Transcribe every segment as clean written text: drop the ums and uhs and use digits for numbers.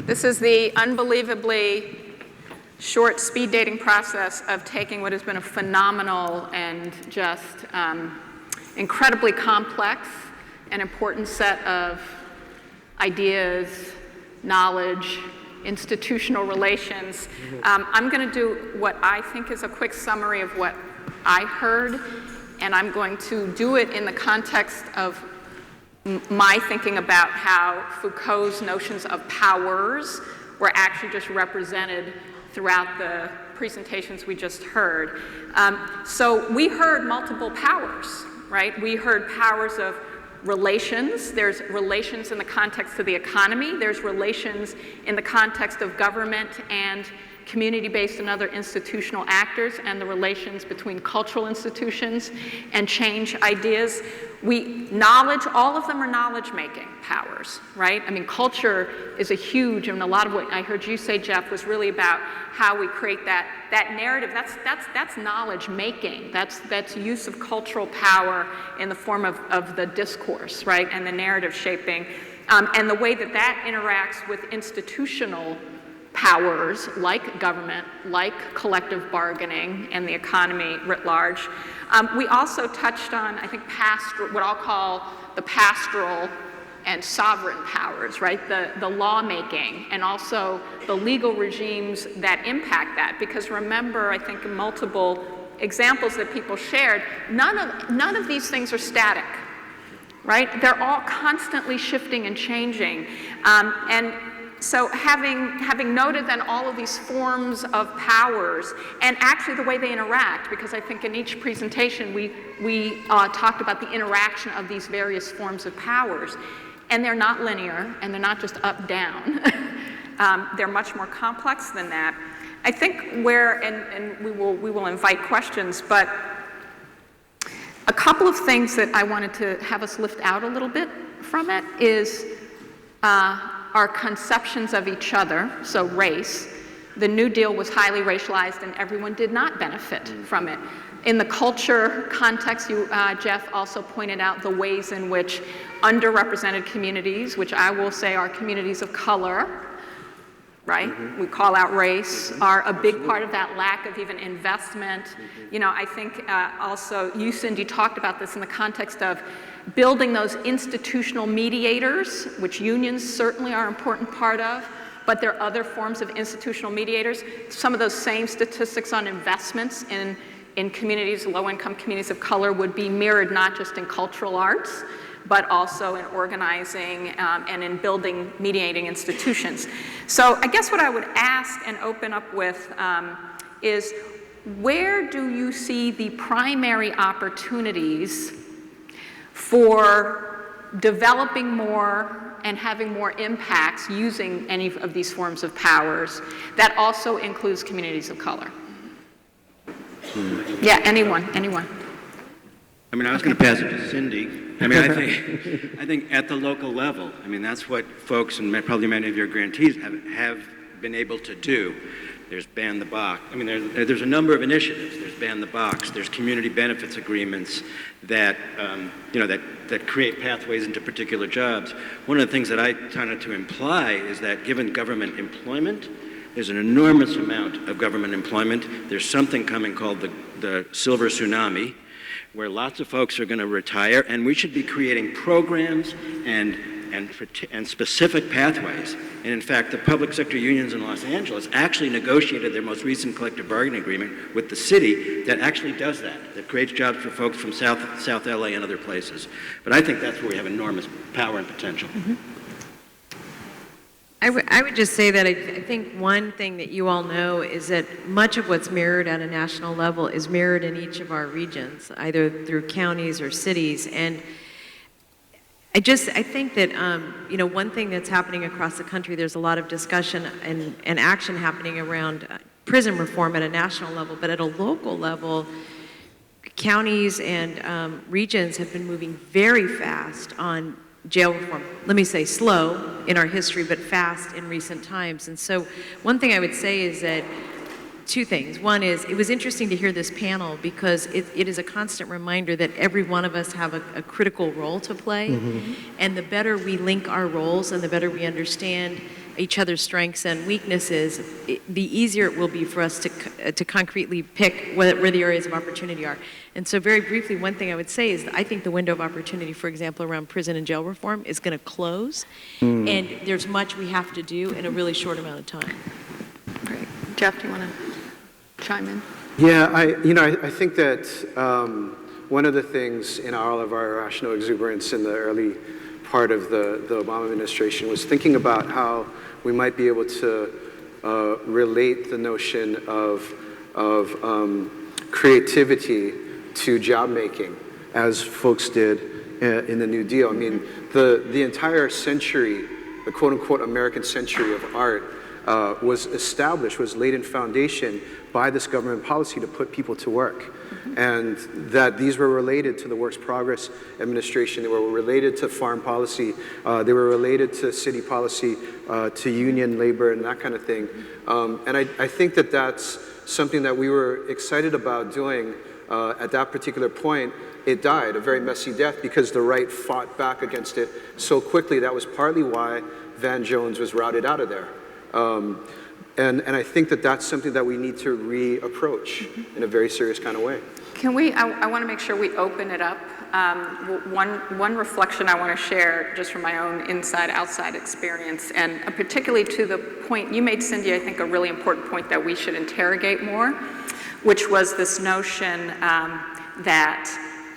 This is the unbelievably short speed dating process of taking what has been a phenomenal and just incredibly complex and important set of ideas, knowledge, institutional relations. I'm going to do what I think is a quick summary of what I heard, and I'm going to do it in the context of my thinking about how Foucault's notions of powers were actually just represented throughout the presentations we just heard. So we heard multiple powers, right? We heard powers of relations. There's relations in the context of the economy. There's relations in the context of government and community-based and other institutional actors, and the relations between cultural institutions and change ideas. Knowledge, all of them are knowledge-making powers, right? I mean, culture is a huge, and a lot of what I heard you say, Jeff, was really about how we create that narrative. That's knowledge-making. That's use of cultural power in the form of the discourse, right, and the narrative shaping, and the way that interacts with institutional powers like government, like collective bargaining, and the economy writ large. We also touched on, I think, what I'll call the pastoral and sovereign powers, right? The lawmaking, and also the legal regimes that impact that. Because remember, I think in multiple examples that people shared, none of these things are static, right? They're all constantly shifting and changing. And so having noted then all of these forms of powers, and actually the way they interact, because I think in each presentation we talked about the interaction of these various forms of powers, and they're not linear, and they're not just up, down. They're much more complex than that. I think and we will invite questions, but a couple of things that I wanted to have us lift out a little bit from it is our conceptions of each other, so race. The New Deal was highly racialized, and everyone did not benefit from it. In the culture context, Jeff also pointed out the ways in which underrepresented communities, which I will say are communities of color, right? We call out race, are a big part of that lack of even investment. You know, I think also you, Cindy, talked about this in the context of building those institutional mediators, which unions certainly are an important part of, but there are other forms of institutional mediators. Some of those same statistics on investments in communities, low-income communities of color, would be mirrored not just in cultural arts, but also in organizing and in building mediating institutions. So I guess what I would ask and open up with is, where do you see the primary opportunities for developing more and having more impacts using any of these forms of powers that also includes communities of color? Yeah, anyone. I mean, I was going to pass it to Cindy. I mean, I think at the local level, I mean, that's what folks, and probably many of your grantees have been able to do. There's Ban the Box. I mean, there's a number of initiatives. There's Ban the Box. There's community benefits agreements that, that create pathways into particular jobs. One of the things that I tended to imply is that given government employment, there's an enormous amount of government employment. There's something coming called the silver tsunami, where lots of folks are going to retire, and we should be creating programs and specific pathways. And in fact, the public sector unions in Los Angeles actually negotiated their most recent collective bargaining agreement with the city that actually does that creates jobs for folks from South LA and other places. But I think that's where we have enormous power and potential. I would just say that I think one thing that you all know is that much of what's mirrored at a national level is mirrored in each of our regions, either through counties or cities. And I think that, one thing that's happening across the country, there's a lot of discussion and action happening around prison reform at a national level, but at a local level, counties and regions have been moving very fast on jail reform. Let me say slow in our history, but fast in recent times. And so one thing I would say is that two things. One is, it was interesting to hear this panel because it is a constant reminder that every one of us have a critical role to play. And the better we link our roles and the better we understand each other's strengths and weaknesses, the easier it will be for us to concretely pick where the areas of opportunity are. And so very briefly, one thing I would say is that I think the window of opportunity, for example, around prison and jail reform is going to close, and there's much we have to do in a really short amount of time. Great. Jeff, do you want to chime in? Yeah, I think that one of the things in all of our irrational exuberance in the early part of the Obama administration was thinking about how we might be able to relate the notion of creativity to job making, as folks did in the New Deal. I mean, the entire century, the quote unquote American century of art, was established, was laid in foundation by this government policy to put people to work. And that these were related to the Works Progress Administration, they were related to farm policy, they were related to city policy, to union labor and that kind of thing. And I think that that's something that we were excited about doing at that particular point. It died a very messy death because the right fought back against it so quickly. That was partly why Van Jones was routed out of there. And I think that that's something that we need to reapproach in a very serious kind of way. Can we, I want to make sure we open it up. One reflection I want to share just from my own inside-outside experience, and particularly to the point you made, Cindy, I think a really important point that we should interrogate more, which was this notion that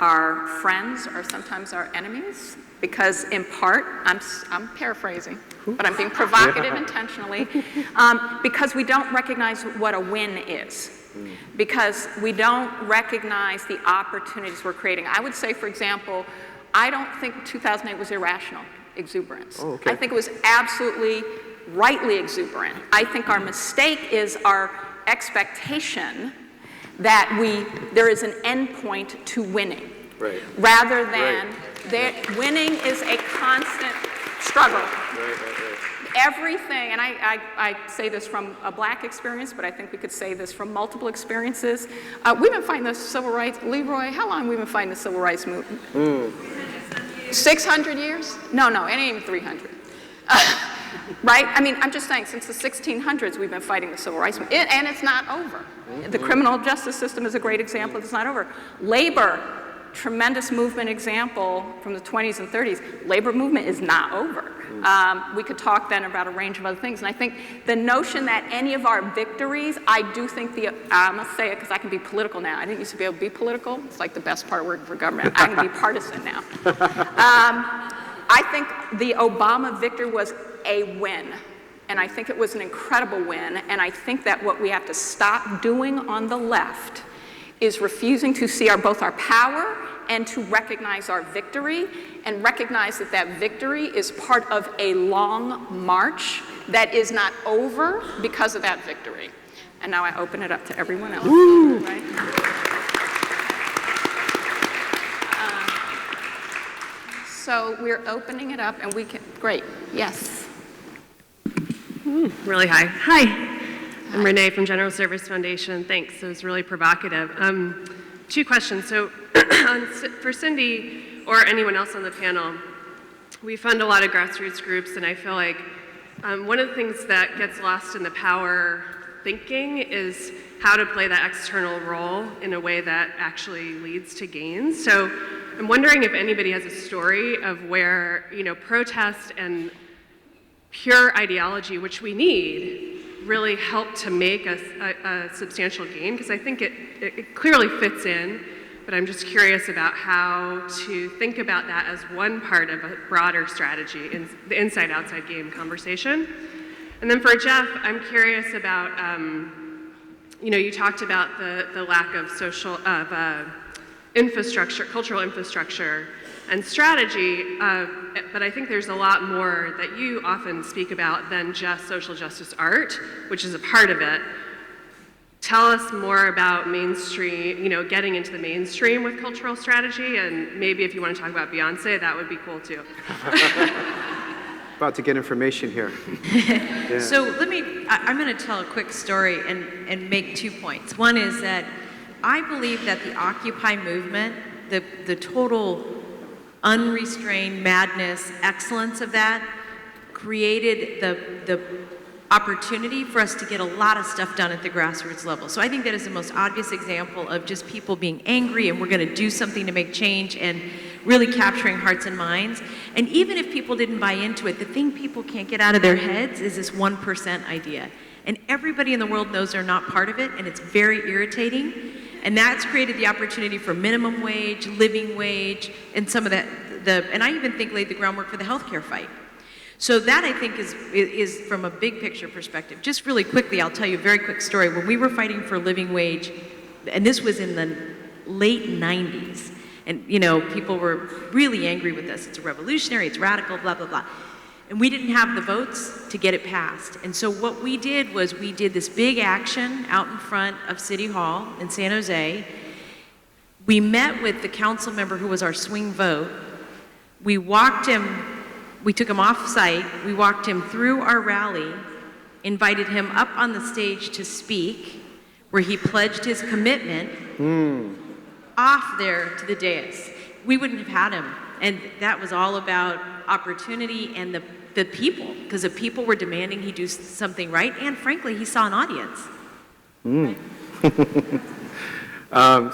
our friends are sometimes our enemies. Because in part, I'm paraphrasing, but I'm being provocative intentionally, because we don't recognize what a win is. Because we don't recognize the opportunities we're creating. I would say, for example, I don't think 2008 was irrational exuberance. Oh, okay. I think it was absolutely rightly exuberant. I think our mistake is our expectation that there is an end point to winning. Right. Rather than winning is a constant struggle. Right. Everything, and I say this from a black experience, but I think we could say this from multiple experiences. We've been fighting the civil rights, Leroy, how long have we been fighting the civil rights movement? 600 years? No, it ain't even 300. Right? I mean, I'm just saying, since the 1600s, we've been fighting the civil rights movement, and it's not over. The criminal justice system is a great example. It's not over. Labor, tremendous movement example from the 20s and 30s. Labor movement is not over. We could talk then about a range of other things. And I think the notion that any of our victories, I do think I'm going to say it because I can be political now. I didn't used to be able to be political. It's like the best part of working for government. I can be partisan now. I think the Obama victory was a win. And I think it was an incredible win. And I think that what we have to stop doing on the left is refusing to see both our power and to recognize our victory, and recognize that victory is part of a long march that is not over because of that victory. And now I open it up to everyone else. Right? So we're opening it up, and we can, great, yes. Really high. Hi. I'm Renee from General Service Foundation. Thanks. It was really provocative. 2 questions. So for Cindy or anyone else on the panel, we fund a lot of grassroots groups, and I feel like one of the things that gets lost in the power thinking is how to play that external role in a way that actually leads to gains. So I'm wondering if anybody has a story of where, protest and pure ideology, which we need, really helped to make a substantial gain, because I think it clearly fits in, but I'm just curious about how to think about that as one part of a broader strategy in the inside-outside game conversation. And then for Jeff, I'm curious about, you talked about the lack of infrastructure, cultural infrastructure and strategy, but I think there's a lot more that you often speak about than just social justice art, which is a part of it. Tell us more about mainstream, getting into the mainstream with cultural strategy, and maybe if you want to talk about Beyonce, that would be cool too. About to get information here. Yeah. So I'm going to tell a quick story and make 2 points. One is that I believe that the Occupy movement, the total unrestrained madness, excellence of that, created the opportunity for us to get a lot of stuff done at the grassroots level. So I think that is the most obvious example of just people being angry and we're going to do something to make change and really capturing hearts and minds. And even if people didn't buy into it, the thing people can't get out of their heads is this 1% idea. And everybody in the world knows they're not part of it, and it's very irritating. And that's created the opportunity for minimum wage, living wage, and some of that, and I even think laid the groundwork for the healthcare fight. So that, I think, is from a big picture perspective. Just really quickly, I'll tell you a very quick story. When we were fighting for living wage, and this was in the late 90s, and people were really angry with us. It's a revolutionary, it's radical, blah, blah, blah. And we didn't have the votes to get it passed. And so what we did was we did this big action out in front of City Hall in San Jose. We met with the council member who was our swing vote. We took him off site, we walked him through our rally, invited him up on the stage to speak, where he pledged his commitment off there to the dais. We wouldn't have had him. And that was all about opportunity and the people, because the people were demanding he do something right, and frankly, he saw an audience.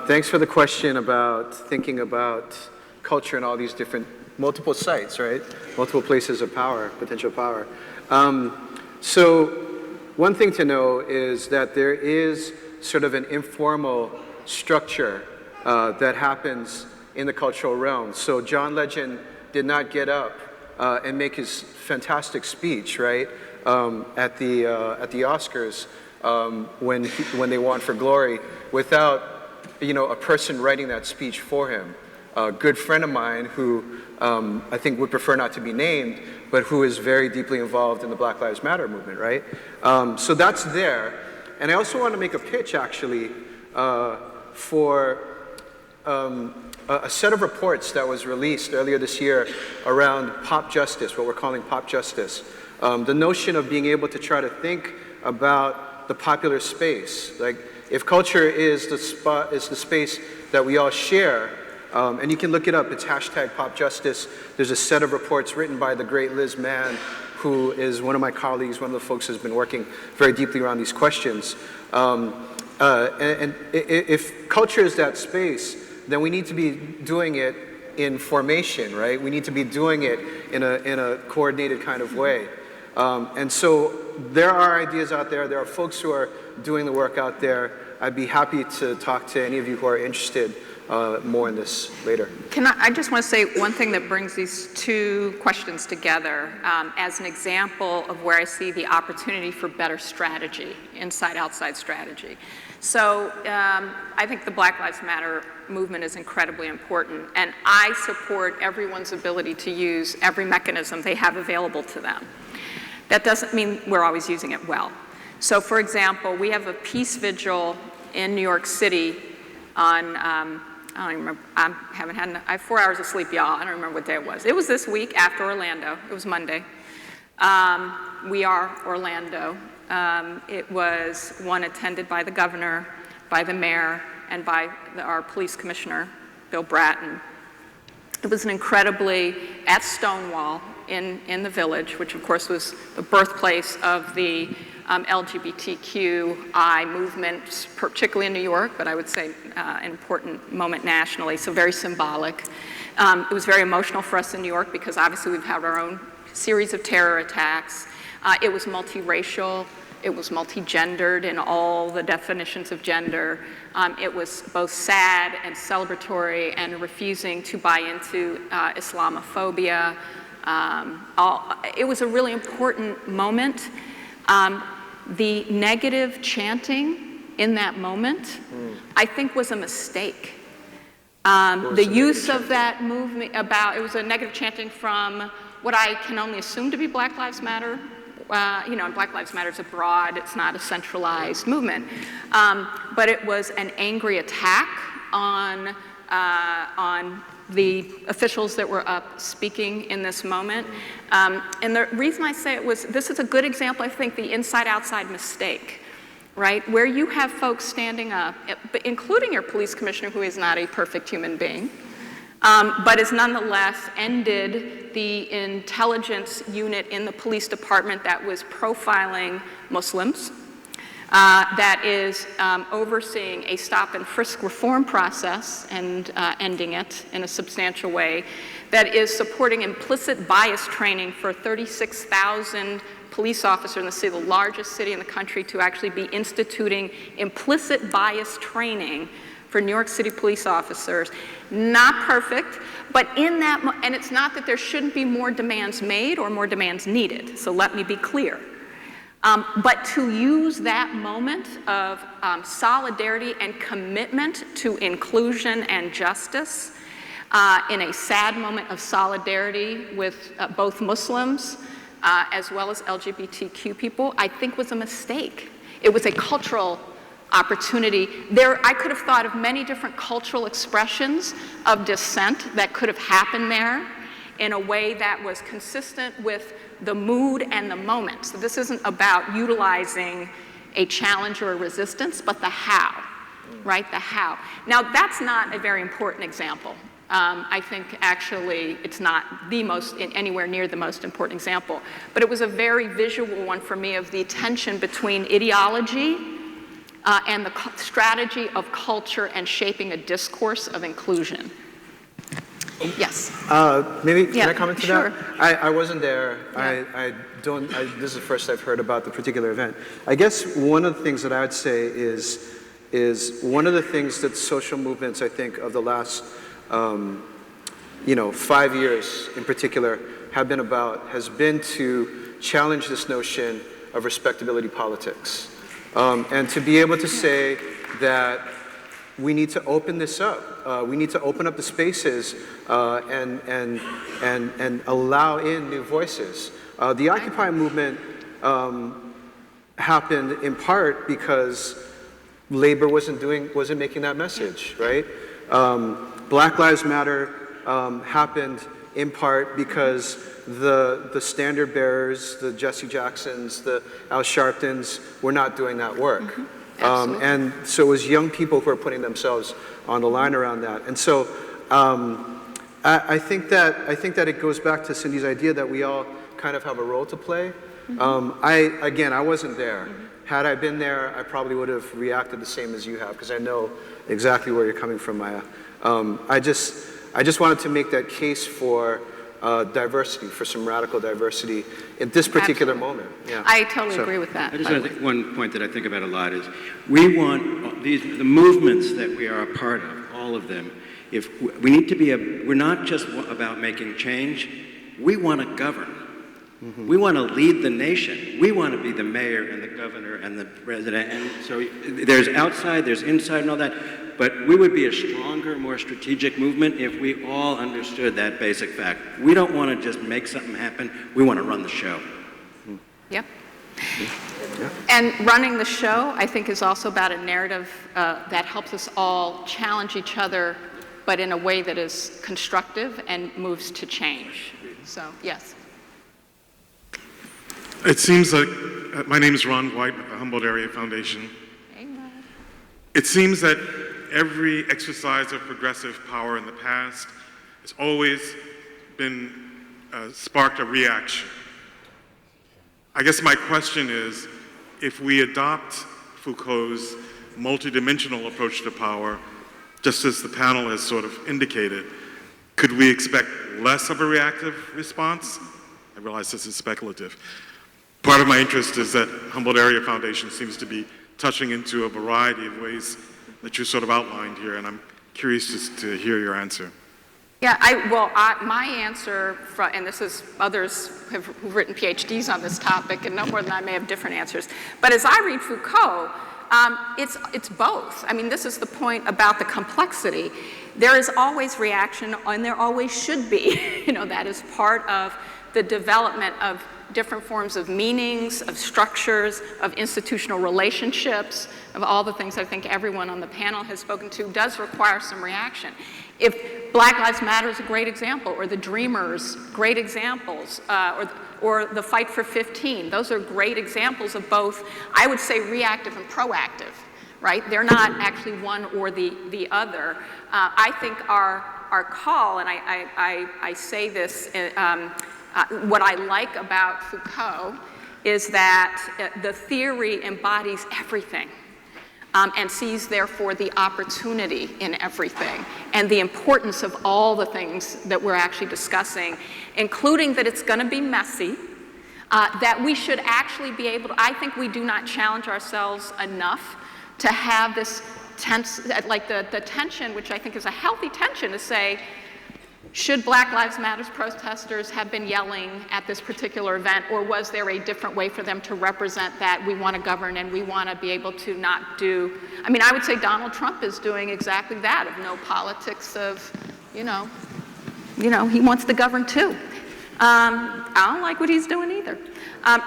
Thanks for the question about thinking about culture and all these different multiple sites, right? Multiple places of power, potential power. So one thing to know is that there is sort of an informal structure that happens in the cultural realm. So John Legend did not get up and make his fantastic speech, right, at the Oscars when they won for Glory, without a person writing that speech for him. A good friend of mine who I think would prefer not to be named, but who is very deeply involved in the Black Lives Matter movement, right? So that's there. And I also want to make a pitch, actually, for a set of reports that was released earlier this year around pop justice, what we're calling pop justice. The notion of being able to try to think about the popular space. Like, if culture is the space that we all share, and you can look it up, it's #PopJustice. There's a set of reports written by the great Liz Mann, who is one of my colleagues, one of the folks who's been working very deeply around these questions. And if culture is that space, then we need to be doing it in formation, right? We need to be doing it in a coordinated kind of way. And so there are ideas out there. There are folks who are doing the work out there. I'd be happy to talk to any of you who are interested more in this later. I just want to say one thing that brings these two questions together as an example of where I see the opportunity for better strategy, inside-outside strategy. So I think the Black Lives Matter movement is incredibly important, and I support everyone's ability to use every mechanism they have available to them. That doesn't mean we're always using it well. So for example, we have a peace vigil in New York City on, I don't even remember, I have 4 hours of sleep, y'all. I don't remember what day it was. It was this week after Orlando. It was Monday. We are Orlando. It was one attended by the governor, by the mayor, and by our police commissioner, Bill Bratton. It was an incredibly, at Stonewall in the Village, which of course was the birthplace of the LGBTQI movement, particularly in New York, but I would say an important moment nationally, so very symbolic. It was very emotional for us in New York because obviously we've had our own series of terror attacks. It was multiracial, it was multi-gendered in all the definitions of gender. It was both sad and celebratory and refusing to buy into Islamophobia. It was a really important moment. The negative chanting in that moment, I think, was a mistake. The use of that movement it was a negative chanting from what I can only assume to be Black Lives Matter. And Black Lives Matter is a broad, it's not a centralized movement. But it was an angry attack on the officials that were up speaking in this moment. And the reason I say it was, this is a good example, I think, the inside-outside mistake, right? Where you have folks standing up, including your police commissioner, who is not a perfect human being, but has nonetheless ended the intelligence unit in the police department that was profiling Muslims, that is overseeing a stop and frisk reform process and ending it in a substantial way, that is supporting implicit bias training for 36,000 police officers in the city, the largest city in the country, to actually be instituting implicit bias training for New York City police officers. Not perfect, but in that, and it's not that there shouldn't be more demands made or more demands needed, so let me be clear. But to use that moment of solidarity and commitment to inclusion and justice in a sad moment of solidarity with both Muslims as well as LGBTQ people, I think was a mistake. It was a cultural opportunity. I could have thought of many different cultural expressions of dissent that could have happened there in a way that was consistent with the mood and the moment. So this isn't about utilizing a challenge or a resistance, but the how, right? The how. Now, that's not a very important example. I think actually it's not the most, anywhere near the most important example, but it was a very visual one for me of the tension between ideology and the strategy of culture and shaping a discourse of inclusion. Yes. Maybe can I comment to sure. that? I wasn't there. Yeah. This is the first I've heard about the particular event. I guess one of the things that I would say is one of the things that social movements, I think, of the last 5 years in particular have been about has been to challenge this notion of respectability politics. And to be able to say that we need to open this up. We need to open up the spaces and allow in new voices. The Occupy movement happened in part because labor wasn't making that message, right? Black Lives Matter happened in part because the standard bearers, the Jesse Jacksons, the Al Sharptons, were not doing that work. And so it was young people who were putting themselves on the line around that. And so I think that it goes back to Cindy's idea that we all kind of have a role to play. I wasn't there. Had I been there, I probably would have reacted the same as you have, because I know exactly where you're coming from, Maya. I just wanted to make that case for diversity, for some radical diversity in this particular moment. Yeah. I totally agree with that. I just want to think one point that I think about a lot is we want the movements that we are a part of, all of them. If we need to be we're not just about making change. We want to govern. Mm-hmm. We want to lead the nation. We want to be the mayor and the governor and the president. And so there's outside, there's inside and all that. But we would be a stronger, more strategic movement if we all understood that basic fact. We don't want to just make something happen. We want to run the show. Yep. And running the show, I think, is also about a narrative that helps us all challenge each other, but in a way that is constructive and moves to change. So, yes. It seems like, my name is Ron White with the Humboldt Area Foundation. Amen. It seems that every exercise of progressive power in the past has always been sparked a reaction. I guess my question is, if we adopt Foucault's multidimensional approach to power, just as the panel has sort of indicated, could we expect less of a reactive response? I realize this is speculative. Part of my interest is that Humboldt Area Foundation seems to be touching into a variety of ways that you sort of outlined here, and I'm curious just to hear your answer. Yeah, my answer, and this is others who've written PhDs on this topic, and no more than I may have different answers. But as I read Foucault, it's both. I mean, this is the point about the complexity. There is always reaction, and there always should be. That is part of the development of different forms of meanings, of structures, of institutional relationships, of all the things I think everyone on the panel has spoken to, does require some reaction. If Black Lives Matter is a great example, or the Dreamers, great examples, or the Fight for 15, those are great examples of both, I would say, reactive and proactive, right? They're not actually one or the other. I think our our call, and I say this, what I like about Foucault is that the theory embodies everything. And sees, therefore, the opportunity in everything and the importance of all the things that we're actually discussing, including that it's going to be messy, that we should actually be able to, I think we do not challenge ourselves enough to have this tense, like the tension, which I think is a healthy tension, to say, should Black Lives Matter protesters have been yelling at this particular event, or was there a different way for them to represent that we want to govern and we want to be able to not do, I mean, I would say Donald Trump is doing exactly that, of no politics of, you know, he wants to govern too. I don't like what he's doing either.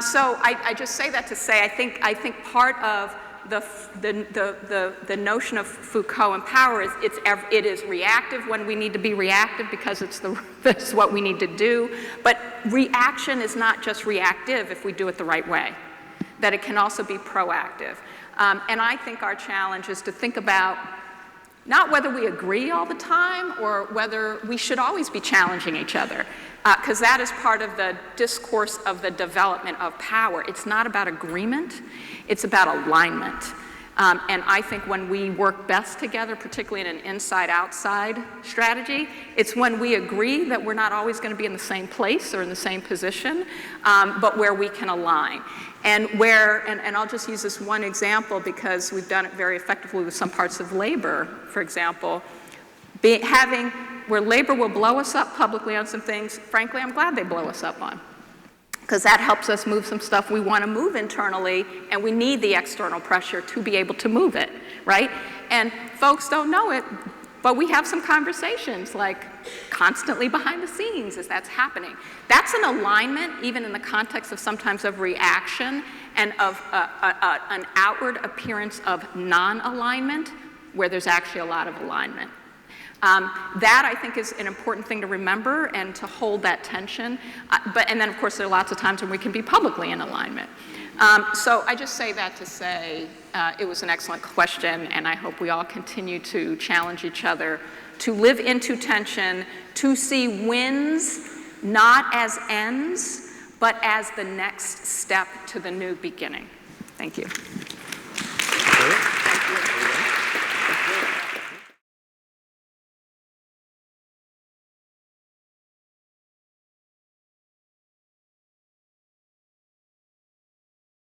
So I just say that to say, I think part of the notion of Foucault and power is it is reactive when we need to be reactive because it's what we need to do. But reaction is not just reactive if we do it the right way, that it can also be proactive. And I think our challenge is to think about not whether we agree all the time or whether we should always be challenging each other, because that is part of the discourse of the development of power. It's not about agreement, it's about alignment. And I think when we work best together, particularly in an inside-outside strategy, it's when we agree that we're not always going to be in the same place or in the same position, but where we can align. And and I'll just use this one example because we've done it very effectively with some parts of labor, for example, where labor will blow us up publicly on some things, frankly, I'm glad they blow us up on, because that helps us move some stuff we want to move internally, and we need the external pressure to be able to move it, right? And folks don't know it, but we have some conversations, like constantly behind the scenes as that's happening. That's an alignment, even in the context of sometimes of reaction and of an outward appearance of non-alignment, where there's actually a lot of alignment. That, I think, is an important thing to remember and to hold that tension. And then, of course, there are lots of times when we can be publicly in alignment. So I just say that to say it was an excellent question, and I hope we all continue to challenge each other to live into tension, to see wins not as ends, but as the next step to the new beginning. Thank you.